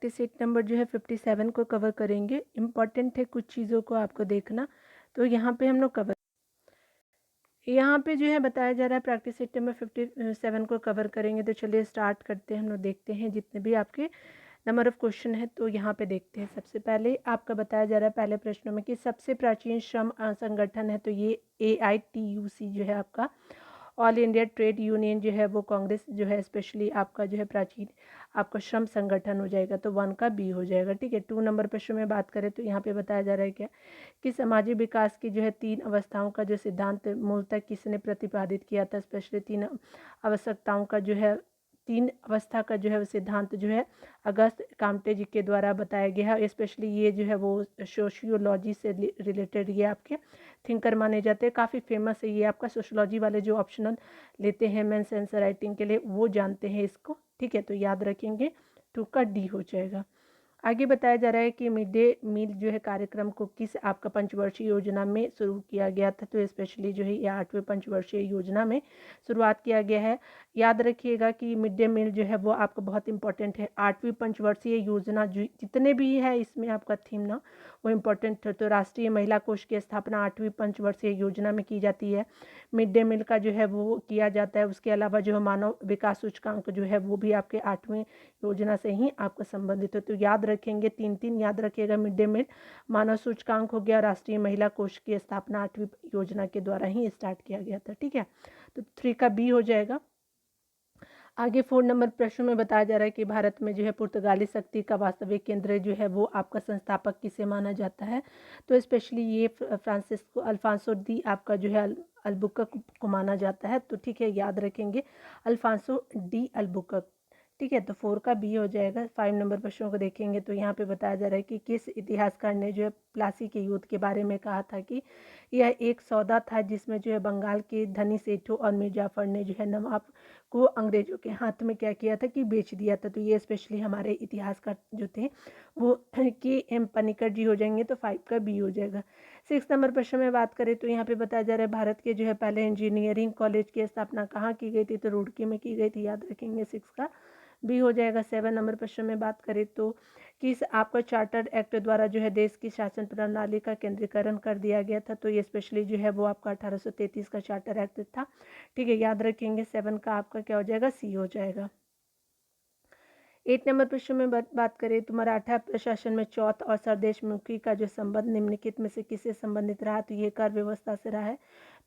Practice set number जो है 57 को कवर करेंगे। इम्पॉर्टेंट है कुछ चीज़ों को आपको देखना, तो यहाँ पे हम लोग कवर, यहाँ पे जो है बताया जा रहा है प्रैक्टिस सेट नंबर 57 को कवर करेंगे। तो चलिए स्टार्ट करते हैं, हम लोग देखते हैं जितने भी आपके नंबर ऑफ क्वेश्चन है। तो यहाँ पे देखते हैं, सबसे पहले आपका बताया जा रहा है पहले प्रश्नों में कि सबसे प्राचीन श्रम संगठन है, तो ये AITUC जो है आपका ऑल इंडिया ट्रेड यूनियन जो है वो कांग्रेस जो है स्पेशली आपका जो है प्राचीन आपका श्रम संगठन हो जाएगा, तो 1 का B हो जाएगा। ठीक है, 2 नंबर प्रश्न में बात करें तो यहाँ पे बताया जा रहा है क्या कि सामाजिक विकास की जो है 3 अवस्थाओं का जो सिद्धांत मूलतः किसने प्रतिपादित किया था, स्पेशली 3 आवश्यकताओं का जो है 3 अवस्था का जो है वो सिद्धांत जो है अगस्त काम्टे जी के द्वारा बताया गया है। स्पेशली ये जो है वो सोशियोलॉजी से रिलेटेड ये आपके थिंकर माने जाते हैं, काफ़ी फेमस है ये आपका। सोशियोलॉजी वाले जो ऑप्शनल लेते हैं मेंस आंसर राइटिंग के लिए वो जानते हैं इसको। ठीक है, तो याद रखेंगे, 2 का D हो जाएगा। आगे बताया जा रहा है कि मिड डे मील जो है कार्यक्रम को किस आपका पंचवर्षीय योजना में शुरू किया गया था, तो स्पेशली जो है ये 8वें पंचवर्षीय योजना में शुरुआत किया गया है। याद रखिएगा कि मिड डे मील जो है वो आपका बहुत इंपॉर्टेंट है। 8वीं पंचवर्षीय योजना जो जितने भी है इसमें आपका थीम ना वो इम्पोर्टेंट है। तो राष्ट्रीय महिला कोष की स्थापना 8वीं पंचवर्षीय योजना में की जाती है। मिड डे मील का जो है वो किया जाता है। उसके अलावा जो है मानव विकास सूचकांक जो है वो भी आपके 8वीं योजना से ही आपको संबंधित है। तो याद रखेंगे, 3 याद रखिएगा, मिड डे मील, मानव सूचकांक हो गया, राष्ट्रीय महिला कोष की स्थापना 8वीं योजना के द्वारा ही स्टार्ट किया गया था। ठीक है, तो 3 का B हो जाएगा। आगे 4 नंबर प्रश्न में बताया जा रहा है कि भारत में जो है पुर्तगाली शक्ति का वास्तविक केंद्र जो है वो आपका संस्थापक किसे माना जाता है, तो स्पेशली ये फ्रांसिस्को अल्फांसो डी आपका जो है अल्बुकर्क को माना जाता है। तो ठीक है, याद रखेंगे अल्फांसो डी अल्बुकर्क। ठीक है, तो 4 का B हो जाएगा। 5 नंबर प्रश्नों को देखेंगे तो यहाँ पे बताया जा रहा है कि किस इतिहासकार ने जो है प्लासी के युद्ध के बारे में कहा था कि यह एक सौदा था जिसमें जो है बंगाल के धनी सेठों और मिर्ज़ा जाफर ने जो है नवाब को अंग्रेजों के हाथ में क्या किया था कि बेच दिया था। तो ये स्पेशली हमारे इतिहासकार जो थे वो KM पनिकर जी हो जाएंगे, तो 5 का B हो जाएगा। 6 नंबर प्रश्न में बात करें तो यहाँ पे बताया जा रहा है भारत के जो है पहले इंजीनियरिंग कॉलेज की स्थापना कहाँ की गई थी, तो रुड़की में की गई थी, याद रखेंगे, 6 का B हो जाएगा। 7 नंबर प्रश्न में बात करें तो किस आपका चार्टर्ड एक्ट द्वारा जो है देश की शासन प्रणाली का केंद्रीकरण कर दिया गया था, तो ये स्पेशली जो है वो आपका 1833 का चार्टर एक्ट था। ठीक है, याद रखेंगे। 7 का आपका क्या हो जाएगा, C हो जाएगा। 8 नंबर प्रश्न में बात करें तो मराठा प्रशासन में चौथ और सरदेशमुखी का जो संबंध निम्नलिखित में से किससे संबंधित रहा, तो ये कर व्यवस्था से रहा है,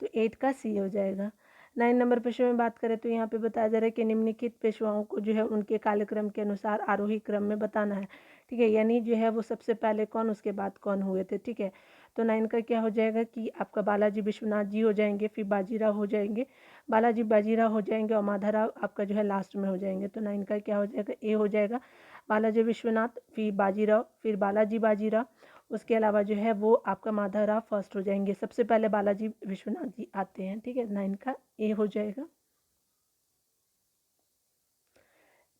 तो 8 का C हो जाएगा। 9 नंबर प्रश्न में बात करें तो यहाँ पे बताया जा रहा है कि निम्नलिखित पेशवाओं को जो है उनके कालक्रम के अनुसार आरोही क्रम में बताना है। ठीक है, यानी जो है वो सबसे पहले कौन उसके बाद कौन हुए थे। ठीक है, तो 9 का क्या हो जाएगा कि आपका बालाजी विश्वनाथ जी हो जाएंगे, फिर बाजीराव हो जाएंगे, बालाजी बाजीराव हो जाएंगे और माधवराव आपका जो है लास्ट में हो जाएंगे। तो 9 का क्या हो जाएगा, A हो जाएगा। बालाजी विश्वनाथ, फिर बाजीराव, फिर बालाजी बाजीराव, उसके अलावा जो है वो आपका माधवराव फर्स्ट हो जाएंगे। सबसे पहले बालाजी विश्वनाथ जी आते हैं। ठीक है, 9 का A हो जाएगा।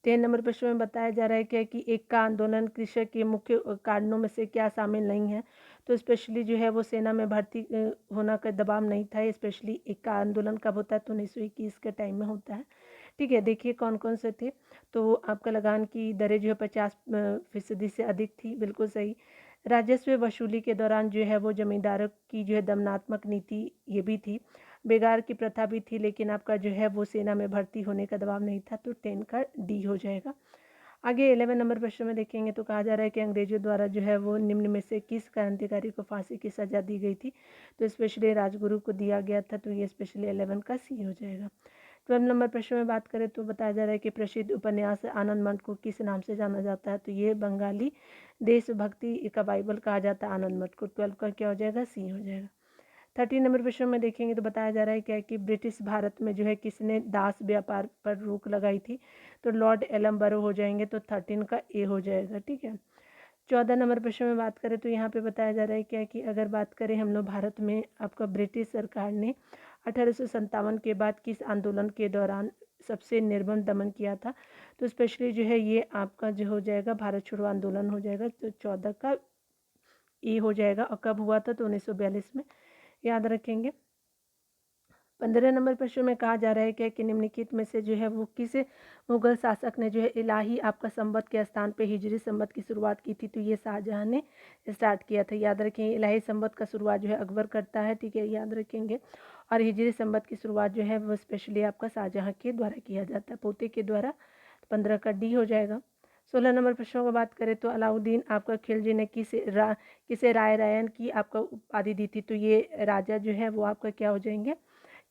10 नंबर प्रश्न में बताया जा रहा है क्या कि एक का आंदोलन कृषक के मुख्य कारणों में से क्या शामिल नहीं है, तो स्पेशली जो है वो सेना में भर्ती होना का दबाव नहीं था। स्पेशली एक का आंदोलन कब होता है, तो 1921 के टाइम में होता है। ठीक है, देखिए कौन कौन से थे, तो आपका लगान की दरें जो है 50% से अधिक थी, बिल्कुल सही। राजस्व वसूली के दौरान जो है वो जमींदारों की जो है दमनात्मक नीति ये भी थी। बेगार की प्रथा भी थी, लेकिन आपका जो है वो सेना में भर्ती होने का दबाव नहीं था, तो 10 का D हो जाएगा। आगे 11 नंबर प्रश्न में देखेंगे तो कहा जा रहा है कि अंग्रेजों द्वारा जो है वो निम्न में से किस क्रांतिकारी को फांसी की सजा दी गई थी, तो स्पेशली राजगुरु को दिया गया था, तो ये स्पेशली 11 का C हो जाएगा। 12 नंबर प्रश्न में बात करें तो बताया जा रहा है कि प्रसिद्ध उपन्यास आनंद मठ को किस नाम से जाना जाता है, तो ये बंगाली देशभक्ति का बाइबल कहा जाता है आनंद मठ को। 12 का क्या हो जाएगा, C हो जाएगा। 13 नंबर प्रश्न में देखेंगे तो बताया जा रहा है क्या कि ब्रिटिश भारत में जो है किसने दास व्यापार पर रोक लगाई थी, तो लॉर्ड एलम्बरो हो जाएंगे, तो 13 का A हो जाएगा। ठीक है, 14 नंबर प्रश्न में बात करें तो यहाँ पे बताया जा रहा है क्या कि अगर बात करें हम लोग भारत में आपका ब्रिटिश सरकार ने 1857 के बाद किस आंदोलन के दौरान सबसे निर्मम दमन किया था, तो स्पेशली जो है ये आपका जो हो जाएगा भारत छोड़ो आंदोलन हो जाएगा, तो 14 का A हो जाएगा। और कब हुआ था, तो 1942 में, याद रखेंगे। 15 नंबर प्रश्न में कहा जा रहा है क्या कि निम्नलिखित में से जो है वो किस मुगल शासक ने जो है इलाही आपका संवत के स्थान पे हिजरी संवत की शुरुआत की थी। तो ये शाहजहां ने स्टार्ट किया था। याद रखें, इलाही संवत का शुरुआत जो है अकबर करता है, ठीक है, याद रखेंगे। और हिजरी संवत की शुरुआत जो है वो स्पेशली आपका शाहजहां के द्वारा किया जाता है, पोते के द्वारा। 15 का डी हो जाएगा। 16 नंबर प्रश्नों की बात करें तो अलाउद्दीन आपका खिलजी ने किसे राय रैयन की आपका उपाधि दी थी। तो ये राजा जो है वो आपका क्या हो जाएंगे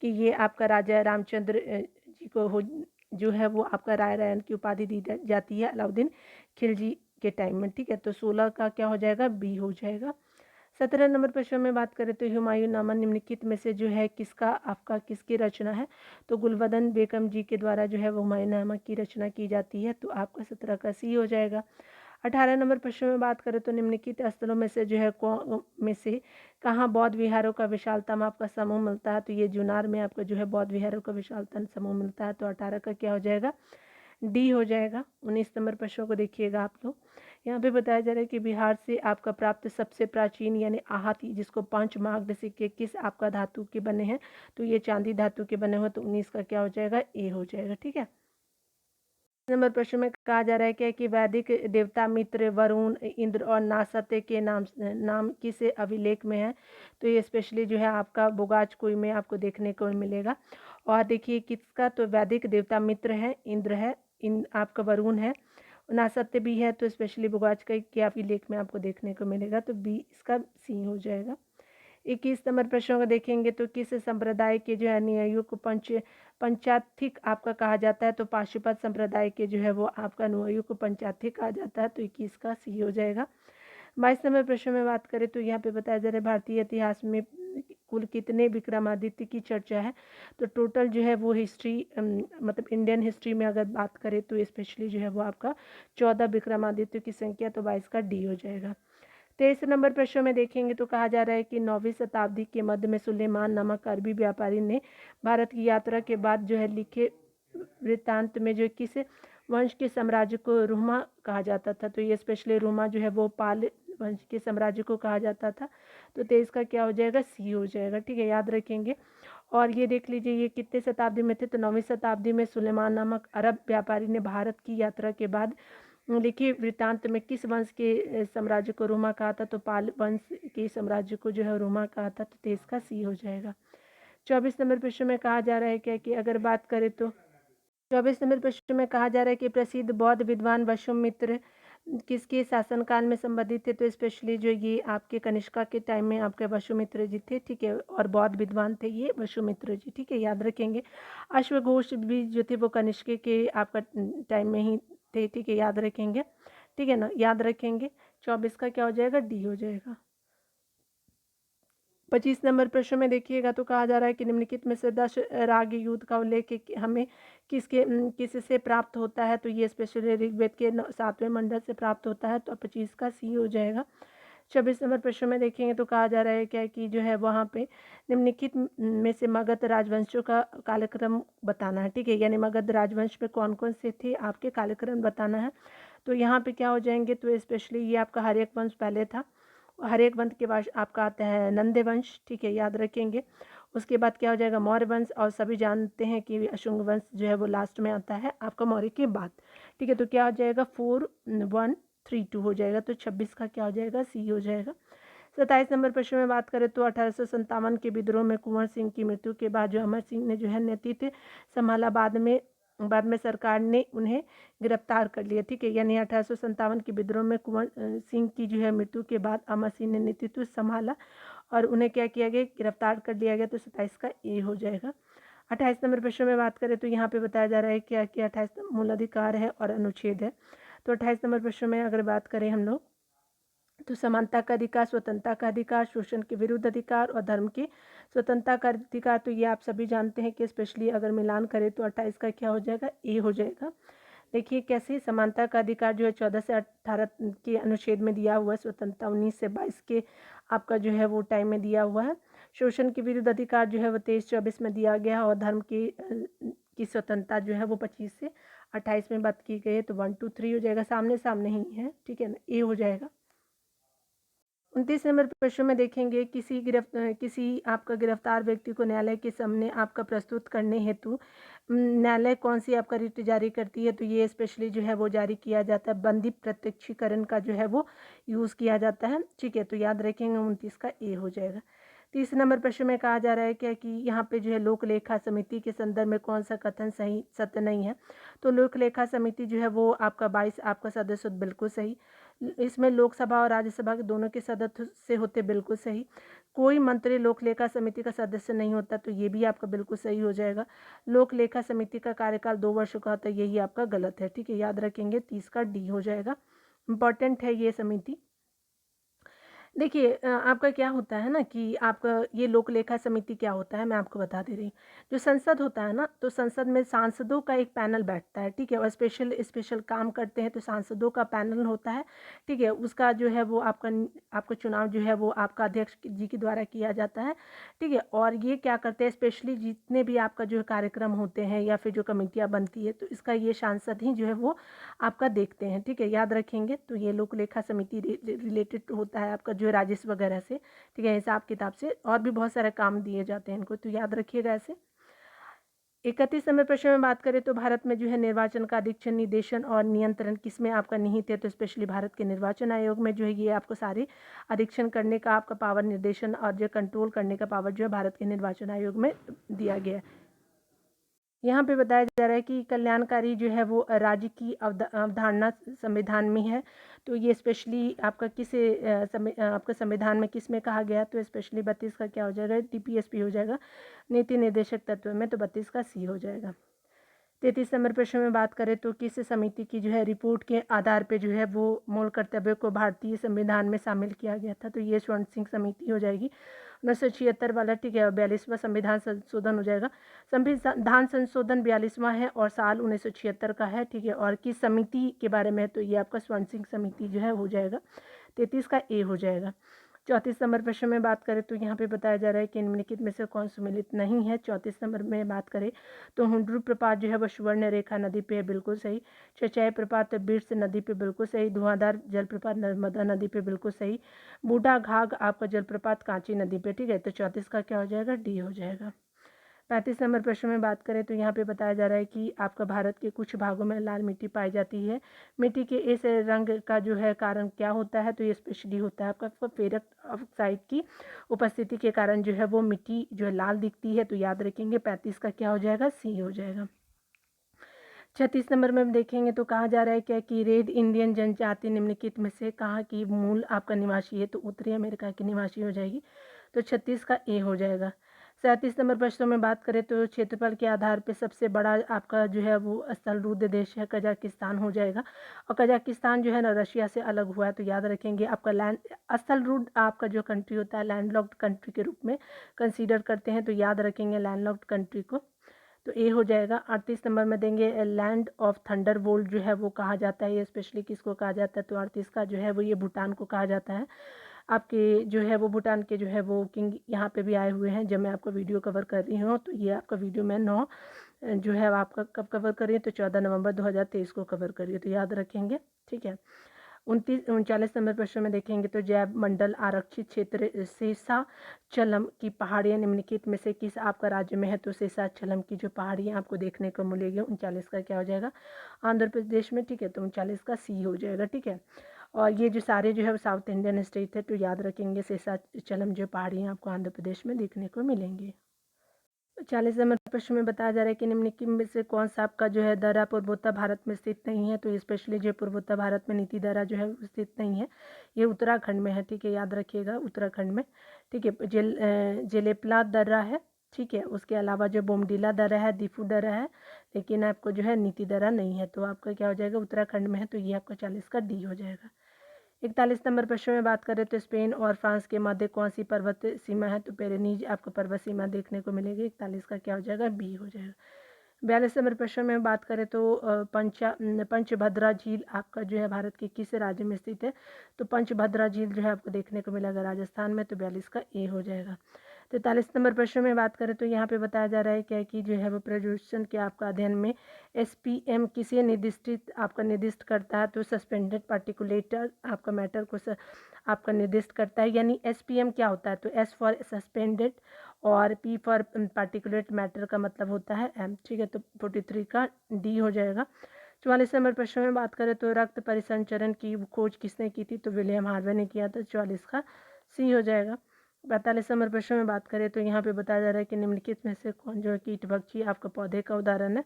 कि ये आपका राजा रामचंद्र जी को हो जो है वो आपका राय रैयन की उपाधि दी जाती है अलाउद्दीन खिलजी के टाइम में, ठीक है। तो 16 का क्या हो जाएगा, बी हो जाएगा। 17 नंबर प्रश्न में बात करें तो हुमायूं नामा निम्नलिखित में से जो है किसका आपका किसकी रचना है। तो गुलबदन बेगम जी के द्वारा जो है वो हुमायूं नामा की रचना की जाती है। तो आपका 17 का सी हो जाएगा। 18 नंबर प्रश्न में बात करें तो निम्नलिखित स्थलों में से जो है में से कहाँ बौद्ध विहारों का विशालतम आपका समूह मिलता है। तो ये जुनार में आपका जो है बौद्ध विहारों का विशालतम समूह मिलता है। तो 18 का क्या हो जाएगा, डी हो जाएगा। 19 नंबर प्रश्नों को देखिएगा आप लोग। यहाँ पे बताया जा रहा है कि बिहार से आपका प्राप्त सबसे प्राचीन यानी आहति जिसको पंचमार्ग सिक्के किस आपका धातु के बने हैं। तो ये चांदी धातु के बने हो। तो 19 का क्या हो जाएगा, ए हो जाएगा, ठीक है। नंबर प्रश्न में कहा जा रहा है क्या कि वैदिक देवता मित्र वरुण इंद्र और नासत्य के नाम किस अभिलेख में है। तो ये स्पेशली जो है आपका बुगाचकुई में आपको देखने को मिलेगा। और देखिए किसका, तो वैदिक देवता मित्र है, इंद्र है, आपका वरुण है, नासत्य भी है। तो स्पेशली बुगाचकुई के अभिलेख में आपको देखने को मिलेगा। तो बी इसका सी हो जाएगा। 21 नंबर प्रश्नों को देखेंगे तो किस संप्रदाय के जो है अनुयायियों को पंचाथिक आपका कहा जाता है। तो पाशुपत संप्रदाय के जो है वो आपका अनुयायियों को पंचाथिक कहा जाता है। तो 21 का सी हो जाएगा। 22 नंबर प्रश्न में बात करें तो यहाँ पे बताया जा रहा है भारतीय इतिहास में कुल कितने विक्रमादित्य की चर्चा है। तो टोटल जो है वो हिस्ट्री मतलब इंडियन हिस्ट्री में अगर बात करें तो स्पेशली जो है वो आपका 14 विक्रमादित्य की संख्या। तो 22 का डी हो जाएगा। 23 नंबर प्रश्न में देखेंगे तो कहा जा रहा है कि 9वीं शताब्दी के मध्य में सुलेमान नामक अरबी व्यापारी ने भारत की यात्रा के बाद जो है लिखे वृत्तांत में जो किस वंश के साम्राज्य को रूमा कहा जाता था। तो ये स्पेशली रूमा जो है वो पाल वंश के साम्राज्य को कहा जाता था। तो 23 का क्या हो जाएगा, सी हो जाएगा, ठीक है, याद रखेंगे। और ये देख लीजिए ये कितने शताब्दी में थे। तो 9वीं शताब्दी में सुलेमान नामक अरब व्यापारी ने भारत की यात्रा के बाद लिखिए वृत्तांत में किस वंश के साम्राज्य को रोमा कहा था। तो पाल वंश के साम्राज्य को जो है रोमा कहा था। तो 23 का सी हो जाएगा। 24 नंबर प्रश्न में कहा जा रहा है क्या कि अगर बात करें तो 24 नंबर प्रश्न में कहा जा रहा है कि प्रसिद्ध बौद्ध विद्वान वसुमित्र किसके शासनकाल में संबंधित थे। तो स्पेशली जो ये आपके कनिष्का के टाइम में आपके वसुमित्र जी थे, ठीक है, और बौद्ध विद्वान थे ये वसुमित्र जी, ठीक है, याद रखेंगे। अश्वघोष भी जो थे वो कनिष्क के आपका टाइम में ही थे, ठीक है, याद रखेंगे, ठीक है ना, याद रखेंगे। 24 का क्या हो जाएगा, डी हो जाएगा। 25 नंबर प्रश्न में देखिएगा तो कहा जा रहा है कि निम्नलिखित में से 10 राग युद्ध का उल्लेख हमें किससे प्राप्त होता है। तो ये स्पेशली ऋग्वेद के 7वें मंडल से प्राप्त होता है। तो 25 का सी हो जाएगा। 26 नंबर प्रश्न में देखेंगे तो कहा जा रहा है क्या कि जो है वहाँ पे निम्नलिखित में से मगध राजवंशों का कालक्रम बताना है, ठीक है, यानी मगध राजवंश में कौन कौन से थे आपके कालक्रम बताना है। तो यहाँ पे क्या हो जाएंगे, तो स्पेशली ये आपका हर्यक वंश पहले था। हर्यक वंश के बाद आपका आता है नंदे वंश, ठीक है, याद रखेंगे। उसके बाद क्या हो जाएगा, मौर्य वंश, और सभी जानते हैं कि अशुंग वंश जो है वो लास्ट में आता है आपका मौर्य के बाद, ठीक है। तो क्या हो जाएगा, 4132 हो जाएगा। तो 26 का क्या हो जाएगा, सी हो जाएगा। 27 नंबर प्रश्न में बात करें तो 1857 के विद्रोह में कुंवर सिंह की मृत्यु के बाद जो अमर सिंह ने जो है नेतृत्व संभाला, बाद में सरकार ने उन्हें गिरफ्तार कर लिया, ठीक है, यानी 1857 के विद्रोह में कुंवर सिंह की जो है मृत्यु के बाद अमर सिंह ने नेतृत्व संभाला और उन्हें क्या किया गया, गिरफ्तार कर लिया गया। तो 27 का ए हो जाएगा। 28 नंबर प्रश्न में बात करें तो यहाँ पे बताया जा रहा है क्या कि 28 मूल अधिकार है और अनुच्छेद है। तो 28 नंबर प्रश्न में अगर बात करें हम लोग तो समानता का अधिकार, स्वतंत्रता का अधिकार, शोषण के विरुद्ध अधिकार और धर्म की स्वतंत्रता का अधिकार। तो ये आप सभी जानते हैं कि स्पेशली अगर मिलान करें तो 28 का क्या हो जाएगा, ए हो जाएगा। देखिए कैसे समानता का अधिकार जो है 14 से 18 के अनुच्छेद में दिया हुआ है, स्वतंत्रता 19 से 22 के आपका जो है वो टाइम में दिया हुआ है। शोषण के विरुद्ध अधिकार जो है वो 23-24 में दिया गया है और धर्म की स्वतंत्रता जो है वो 25 से 28 में बात की गई है। तो 1 2 3 हो जाएगा, सामने सामने ही है, ठीक है ना, ए हो जाएगा। 29 नंबर प्रश्न में देखेंगे किसी आपका गिरफ्तार व्यक्ति को न्यायालय के सामने आपका प्रस्तुत करने हेतु न्यायालय कौन सी आपका रिट जारी करती है, तो ये स्पेशली जो है वो जारी किया जाता है, बंदी प्रत्यक्षीकरण का जो है वो यूज़ किया जाता है। ठीक है, तो याद रखेंगे 29 का ए हो जाएगा। 30 नंबर प्रश्न में कहा जा रहा है क्या कि यहाँ पे जो है लोक लेखा समिति के संदर्भ में कौन सा कथन सही सत्य नहीं है, तो लोक लेखा समिति जो है वो आपका 22 आपका सदस्य बिल्कुल सही। इसमें लोकसभा और राज्यसभा के दोनों के सदस्य से होते बिल्कुल सही। कोई मंत्री लोक लेखा समिति का सदस्य नहीं होता, तो ये भी आपका बिल्कुल सही हो जाएगा। लोक लेखा समिति का कार्यकाल 2 वर्षों का होता है, यही आपका गलत है। ठीक है, याद रखेंगे 30 का डी हो जाएगा। इम्पॉर्टेंट है ये समिति। देखिए आपका क्या होता है ना कि आपका ये लोक लेखा समिति क्या होता है, मैं आपको बता दे रही हूँ। जो संसद होता है ना, तो संसद में सांसदों का एक पैनल बैठता है। ठीक है, और स्पेशल काम करते हैं, तो सांसदों का पैनल होता है। ठीक है, उसका जो है वो आपका चुनाव जो है वो आपका अध्यक्ष जी के द्वारा किया जाता है। ठीक है, और ये क्या करते हैं, स्पेशली जितने भी आपका जो कार्यक्रम होते हैं या फिर जो कमेटियाँ बनती है, तो इसका ये सांसद ही जो है वो आपका देखते हैं। ठीक है, याद रखेंगे। तो ये लोक लेखा समिति रिलेटेड होता है आपका जो राजस्व वगैरह से। ठीक है, हिसाब किताब से, और भी बहुत सारे काम दिए जाते हैं इनको, तो याद रखिएगा ऐसे। 31 नंबर प्रश्न में बात करें तो भारत में जो है निर्वाचन का अधीक्षण, निदेशन और नियंत्रण किसमें आपका निहित है, तो स्पेशली भारत के निर्वाचन आयोग में जो है ये आपको सारे अधीक्षण करने का आपका पावर, निर्देशन और जो कंट्रोल करने का पावर जो है भारत के निर्वाचन आयोग में दिया गया है। यहाँ पे बताया जा रहा है कि कल्याणकारी जो है वो राज्य की अवधारणा संविधान में है, तो ये स्पेशली आपका आपका संविधान में किस में कहा गया, तो स्पेशली 32 का क्या हो जाएगा, टीपीएसपी हो जाएगा, नीति निर्देशक तत्व में, तो 32 का सी हो जाएगा। 33 नंबर प्रश्न में बात करें तो किस समिति की जो है रिपोर्ट के आधार पे जो है वो मूल कर्तव्य को भारतीय संविधान में शामिल किया गया था, तो ये स्वर्ण सिंह समिति हो जाएगी। 1976 वाला, ठीक है, 42वां संविधान संशोधन हो जाएगा। संविधान संशोधन 42वां है और साल 1976 का है। ठीक है, और किस समिति के बारे में है, तो ये आपका स्वर्ण सिंह समिति जो है हो जाएगा। 33 का ए हो जाएगा। 34 नंबर प्रश्न में बात करें तो यहाँ पे बताया जा रहा है कि निम्नलिखित में से कौन सम्मिलित नहीं है। 34 नंबर में बात करें तो हुंड्रू प्रपात जो है वो सुवर्ण रेखा नदी पे है, बिल्कुल सही। चचाई प्रपात बिरस नदी पे, बिल्कुल सही। धुआंधार जलप्रपात नर्मदा नदी पे, बिल्कुल सही। बूढ़ा घाघ आपका जलप्रपात कांची नदी पे। ठीक है, तो 34 का क्या हो जाएगा, डी हो जाएगा। 35 नंबर प्रश्न में बात करें तो यहाँ पे बताया जा रहा है कि आपका भारत के कुछ भागों में लाल मिट्टी पाई जाती है। मिट्टी के इस रंग का जो है कारण क्या होता है, तो ये स्पेशली होता है आपका फेरस ऑक्साइड की उपस्थिति के कारण जो है वो मिट्टी जो है लाल दिखती है, तो याद रखेंगे 35 का क्या हो जाएगा, सी हो जाएगा। 36 नंबर में देखेंगे तो कहा जा रहा है क्या कि रेड इंडियन जनजाति निम्नलिखित में से कहाँ की मूल आपका निवासी है, तो उत्तरी अमेरिका की निवासी हो जाएगी, तो 36 का ए हो जाएगा। 37 नंबर प्रश्नों में बात करें तो क्षेत्रफल के आधार पर सबसे बड़ा आपका जो है वो स्थलरूढ़ देश है कजाकिस्तान हो जाएगा, और कजाकिस्तान जो है ना रशिया से अलग हुआ है, तो याद रखेंगे आपका लैंड स्थलरूढ़ आपका जो कंट्री होता है लैंडलॉक्ड कंट्री के रूप में कंसीडर करते हैं, तो याद रखेंगे लैंडलॉक्ड कंट्री को, तो ए हो जाएगा। 38 नंबर में देंगे लैंड ऑफ थंडर बोल्ट जो है वो कहा जाता है, ये स्पेशली किसको कहा जाता है, तो 38 का जो है वो ये भूटान को कहा जाता है। आपके जो है वो भूटान के जो है वो किंग यहाँ पे भी आए हुए हैं, जब मैं आपको वीडियो कवर कर रही हूँ, तो ये आपका वीडियो मैं 9 जो है आपका कब कवर कर रही है, तो 14 नवंबर 2023 को कवर कर रही है, तो याद रखेंगे। ठीक है, 39 नंबर प्रश्न में देखेंगे तो जैव मंडल आरक्षित क्षेत्र शेषाचलम की पहाड़ियाँ निम्नलिखित में से किस आपका राज्य में है, तो शेषाचलम की जो पहाड़ियाँ आपको देखने को मिलेगी 39 का क्या हो जाएगा, आंध्र प्रदेश में। ठीक है, तो 39 का सी हो जाएगा। ठीक है, और ये जो सारे जो है साउथ इंडियन स्टेट है, तो याद रखेंगे शेषाचलम जो पहाड़ियाँ आपको आंध्र प्रदेश में देखने को मिलेंगी। 40 नंबर प्रश्न में बताया जा रहा है कि निम्नलिखित में से कौन सा आपका जो है दर्रा पूर्वोत्तर भारत में स्थित नहीं है, तो स्पेशली जो पूर्वोत्तर भारत में नीति दर्रा जो है स्थित नहीं है, ये उत्तराखंड में है। ठीक है, याद रखिएगा उत्तराखंड में। ठीक है, जेलेपला दर्रा है। ठीक है, उसके अलावा जो बोमडीला दर्रा है, दीफू दर्रा है, लेकिन आपको जो है नीति दर्रा नहीं है, तो आपका क्या हो जाएगा, उत्तराखंड में है, तो ये आपका 40 का डी हो जाएगा। 41 नंबर प्रश्न में बात करें तो स्पेन और फ्रांस के मध्य कौन सी पर्वत सीमा है, तो पेरेनीज आपको पर्वत सीमा देखने को मिलेगी। 41 का क्या हो जाएगा, बी हो जाएगा। 42 नंबर प्रश्न में बात करें तो पंचभद्रा झील आपका जो है भारत के किस राज्य में स्थित है, तो पंचभद्रा झील जो है आपको देखने को मिलेगा राजस्थान में, तो 42 का ए हो जाएगा। 43 नंबर प्रश्न में बात करें तो यहाँ पे बताया जा रहा है क्या कि जो है वो प्रदूषण के आपका अध्ययन में SPM किसे निर्दिष्ट करता है, तो सस्पेंडेड पार्टिकुलेट आपका मैटर को आपका निर्दिष्ट करता है। यानी SPM क्या होता है, तो S फॉर सस्पेंडेड और P फॉर पार्टिकुलेट मैटर का मतलब होता है M। ठीक है, तो 43 का D हो जाएगा। 44 नंबर प्रश्न में बात करें तो रक्त परिसंचरण की खोज किसने की थी, तो विलियम हार्वे ने किया था। 44 का C हो जाएगा। 45 नंबर प्रश्न में बात करें तो यहाँ पे बताया जा रहा है कि निम्नलिखित में से कौन जो है कीटभक्षी आपका पौधे का उदाहरण है,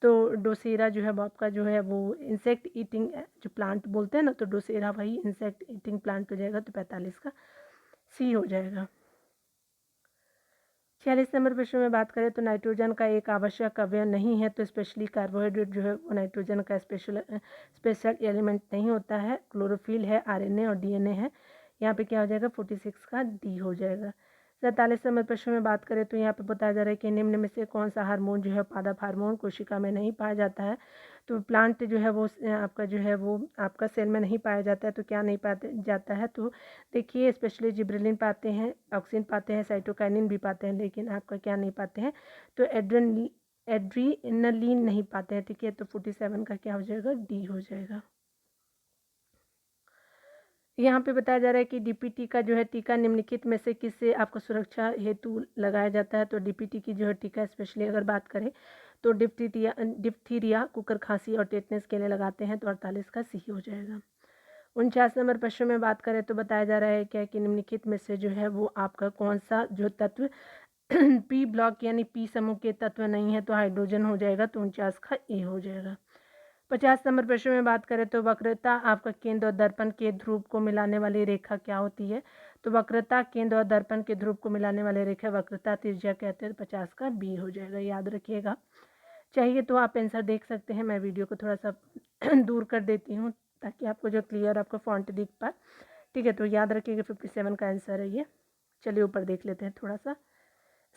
तो डोसेरा जो है वो आपका जो है वो इंसेक्ट ईटिंग जो प्लांट बोलते हैं ना, तो डोसेरा वही इंसेक्ट ईटिंग प्लांट हो जाएगा, तो 45 का C हो जाएगा। 46 नंबर प्रश्न में बात करें तो नाइट्रोजन का एक आवश्यक अवयव नहीं है, तो स्पेशली कार्बोहाइड्रेट जो है वो नाइट्रोजन का स्पेशल एलिमेंट नहीं होता है। क्लोरोफिल है, RNA और DNA है। यहाँ पे क्या हो जाएगा, 46 का D हो जाएगा। 47 नंबर प्रश्न में बात करें तो यहाँ पे बताया जा रहा है कि निम्न में से कौन सा हार्मोन जो है पादप हार्मोन कोशिका में नहीं पाया जाता है, तो प्लांट जो है वो आपका जो है वो आपका सेल में नहीं पाया जाता है, तो क्या नहीं पाया जाता है, तो देखिए स्पेशली जिब्रेलिन पाते हैं, ऑक्सिन पाते हैं, साइटोकाइनिन भी पाते हैं, लेकिन आपका क्या नहीं पाते हैं, तो एड्रेनलिन नहीं पाते हैं। ठीक है, तो 47 का क्या हो जाएगा, D हो जाएगा। यहाँ पे बताया जा रहा है कि DPT का जो है टीका निम्नलिखित में से किससे आपको सुरक्षा हेतु लगाया जाता है, तो DPT की जो है टीका स्पेशली अगर बात करें तो डिप्थीरिया, कुकर खांसी और टेटनस के लिए लगाते हैं, तो 48 का C हो जाएगा। 49 नंबर प्रश्न में बात करें तो बताया जा रहा है क्या कि निम्नलिखित में से जो है वो आपका कौन सा जो तत्व P ब्लॉक यानी P समूह के तत्व नहीं है, तो हाइड्रोजन हो जाएगा, तो 49 का A हो जाएगा। 50 नंबर प्रश्न में बात करें तो वक्रता आपका केंद्र और दर्पण के ध्रुव को मिलाने वाली रेखा क्या होती है, तो वक्रता केंद्र और दर्पण के ध्रुव को मिलाने वाली रेखा वक्रता त्रिज्या कहते हैं। 50 का B हो जाएगा, याद रखिएगा। चाहिए तो आप आंसर देख सकते हैं, मैं वीडियो को थोड़ा सा दूर कर देती हूँ ताकि आपको जो क्लियर आपका फॉन्ट दिख पाए। ठीक है, तो याद रखिएगा 57 का आंसर है ये। चलिए ऊपर देख लेते हैं, थोड़ा सा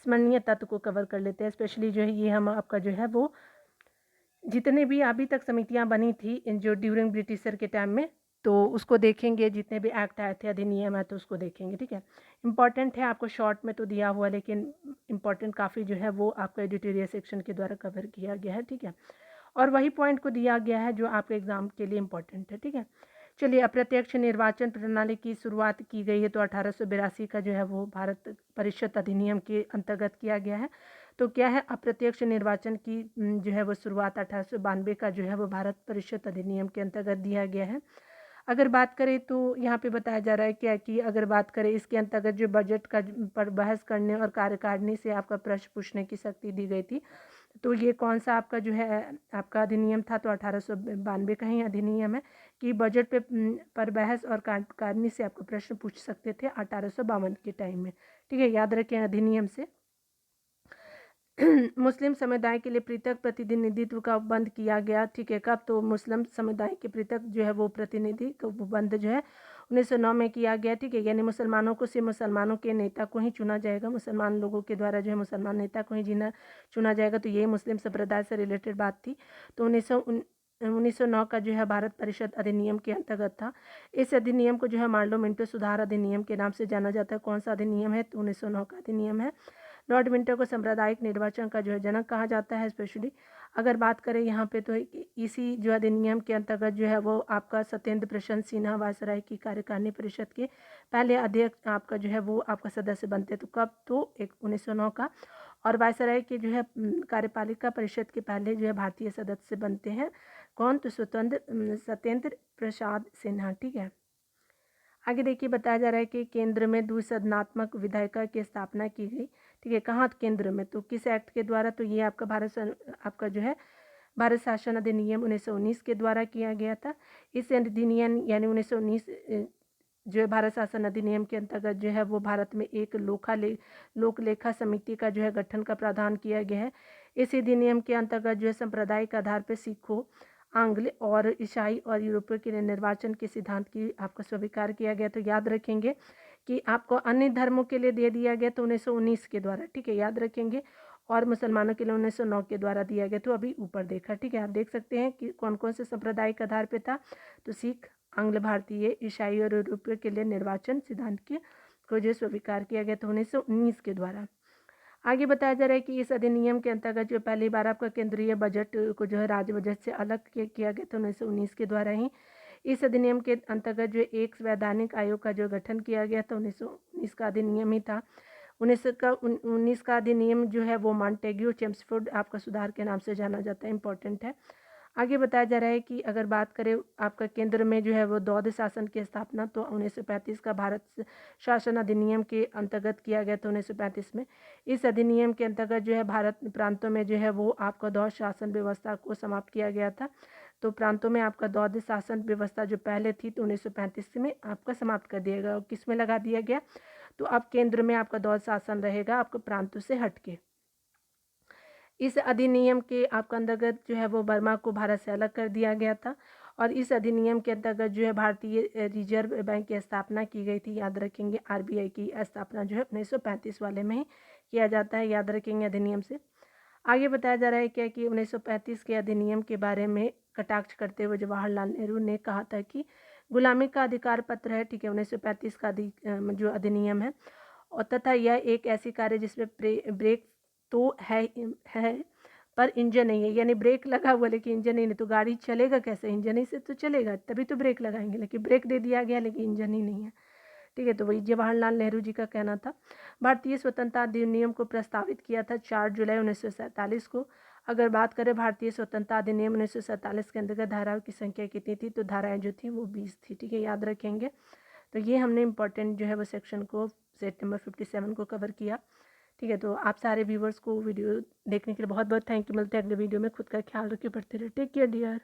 स्मरणीय तत्व को कवर कर लेते हैं। स्पेशली जो है ये हम आपका जो है वो जितने भी अभी तक समितियां बनी थी जो ड्यूरिंग ब्रिटिशर के टाइम में, तो उसको देखेंगे, जितने भी एक्ट आए थे, अधिनियम है, तो उसको देखेंगे। ठीक है, इंपॉर्टेंट है, आपको शॉर्ट में तो दिया हुआ है, लेकिन इंपॉर्टेंट काफ़ी जो है वो आपका एडिटोरियल सेक्शन के द्वारा कवर किया गया है। ठीक है, और वही पॉइंट को दिया गया है जो आपके एग्जाम के लिए इंपॉर्टेंट है। ठीक है, चलिए अप्रत्यक्ष निर्वाचन प्रणाली की शुरुआत की गई है, तो 1882 का जो है वो भारत परिषद अधिनियम के अंतर्गत किया गया है। तो क्या है, अप्रत्यक्ष निर्वाचन की जो है वो शुरुआत 1892 का जो है वो भारत परिषद अधिनियम के अंतर्गत दिया गया है। अगर बात करें तो यहाँ पे बताया जा रहा है क्या कि अगर बात करें इसके अंतर्गत जो बजट का पर बहस करने और कार्यकारिणी से आपका प्रश्न पूछने की शक्ति दी गई थी, तो ये कौन सा आपका जो है आपका अधिनियम था, तो 1892 का ही अधिनियम है कि बजट पे पर बहस और कार्यकारिणी से आपको प्रश्न पूछ सकते थे 1852 के टाइम में। ठीक है, याद रखें अधिनियम से। मुस्लिम समुदाय के लिए पृथक प्रतिनिधित्व का बंद किया गया। ठीक है, कब, तो मुस्लिम समुदाय के पृथक जो है वो प्रतिनिधि को बंद जो है 1909 में किया गया। ठीक है, यानी मुसलमानों को सिर्फ मुसलमानों के नेता को ही चुना जाएगा, मुसलमान लोगों के द्वारा जो है मुसलमान नेता को ही चुना जाएगा। तो ये मुस्लिम संप्रदाय से रिलेटेड बात थी। तो 1909 का जो है भारत परिषद अधिनियम के अंतर्गत था। इस अधिनियम को जो है मार्लो मिंटो सुधार अधिनियम के नाम से जाना जाता है। कौन सा अधिनियम है, तो 1909 का अधिनियम है। लॉर्ड मिंटो को सांप्रदायिक निर्वाचन का जो है जनक कहा जाता है। स्पेशली अगर बात करें यहाँ पे तो इसी जो अधिनियम के अंतर्गत जो है वो आपका सत्येंद्र प्रशांत सिन्हा वायसराय की कार्यकारिणी परिषद के पहले अध्यक्ष आपका जो है वो आपका सदस्य बनते। तो कब, तो 1909 का। और वायसराय के जो है कार्यपालिका परिषद के पहले जो है भारतीय सदस्य बनते हैं कौन, तो सत्येंद्र प्रसाद सिन्हा। ठीक है, आगे देखिए बताया जा रहा है कि केंद्र में द्विसदनात्मक विधायिका की स्थापना की गई। ठीक है, कहाँ केंद्र में, तो किस एक्ट के द्वारा, तो ये आपका आपका जो है भारत शासन अधिनियम 1919 के द्वारा किया गया था। इस अधिनियम यानी 1919 जो है भारत शासन अधिनियम के अंतर्गत जो है वो भारत में एक लोक लेखा समिति का जो है गठन का प्रावधान किया गया है। इस अधिनियम के अंतर्गत जो है सांप्रदायिक आधार पर सिखों, आंग्ल और ईसाई और यूरोपीय के निर्वाचन के सिद्धांत की आपको स्वीकार किया गया। तो याद रखेंगे कि आपको अन्य धर्मों के लिए दे दिया गया तो 1919 के द्वारा। ठीक है, याद रखेंगे, और मुसलमानों के लिए 1909 के द्वारा दिया गया। तो अभी ऊपर देखा। ठीक है, आप देख सकते हैं कि कौन कौन से सांप्रदायिक आधार पे था, तो सिख, आंग्ल भारतीय, ईसाई और यूरोपीय के लिए निर्वाचन सिद्धांत को जो स्वीकार किया गया था 1919 के द्वारा। आगे बताया जा रहा है कि इस अधिनियम के अंतर्गत जो पहली बार आपका केंद्रीय बजट को जो है राज्य बजट से अलग किया गया था 1919 के द्वारा ही। इस अधिनियम के अंतर्गत जो एक वैधानिक आयोग का जो गठन किया गया था 1919 का अधिनियम ही था। 19 का अधिनियम जो है वो मॉन्टेग्यू चेम्सफोर्ड आपका सुधार के नाम से जाना जाता है, इंपॉर्टेंट है। आगे बताया जा रहा है कि अगर बात करें आपका केंद्र में जो है वो द्वैध शासन की स्थापना तो 1935 का भारत शासन अधिनियम के अंतर्गत किया गया था 1935 में। इस अधिनियम के अंतर्गत जो है भारत प्रांतों में जो है वो आपका द्वैध शासन व्यवस्था को समाप्त किया गया था। तो प्रांतों में आपका द्वैध शासन व्यवस्था जो पहले थी तो 1935 में आपका समाप्त कर दिया गया। और किस में लगा दिया गया, तो अब केंद्र में आपका द्वैध शासन रहेगा आपको प्रांतों से हटके। इस अधिनियम के आपका अंतर्गत जो है वो बर्मा को भारत से अलग कर दिया गया था। और इस अधिनियम के अंतर्गत जो है भारतीय रिजर्व बैंक की स्थापना की गई थी। याद रखेंगे आरबीआई की स्थापना जो है 1935 वाले में ही किया जाता है, याद रखेंगे अधिनियम से। आगे बताया जा रहा है क्या कि 1935 के अधिनियम के बारे में कटाक्ष करते हुए जवाहरलाल नेहरू ने कहा था कि गुलामी का अधिकार पत्र है, ठीक है, 1935 का जो अधिनियम है, और तथा यह एक ऐसी कार्य जिसमें ब्रेक तो है पर इंजन नहीं है। यानी ब्रेक लगा हुआ लेकिन इंजन नहीं है, तो गाड़ी चलेगा कैसे? इंजन ही से तो चलेगा, तभी तो ब्रेक लगाएंगे, लेकिन ब्रेक दे दिया गया लेकिन इंजन ही नहीं है, ठीक है। तो वही जवाहरलाल नेहरू जी का कहना था। भारतीय स्वतंत्रता अधिनियम को प्रस्तावित किया था 4 जुलाई 1947 को। अगर बात करें भारतीय स्वतंत्रता अधिनियम 1947 के अंतर्गत धाराओं की संख्या कितनी थी, तो धाराएं जो थी वो 20 थी, ठीक है, याद रखेंगे। तो ये हमने इंपॉर्टेंट जो है वो सेक्शन को सेट नंबर 57 को कवर किया, ठीक है। तो आप सारे व्यूवर्स को वीडियो देखने के लिए बहुत बहुत थैंक यू। मिलते हैं अगले वीडियो में। खुद का ख्याल रखिए, पढ़ते रहिए। Take care dear.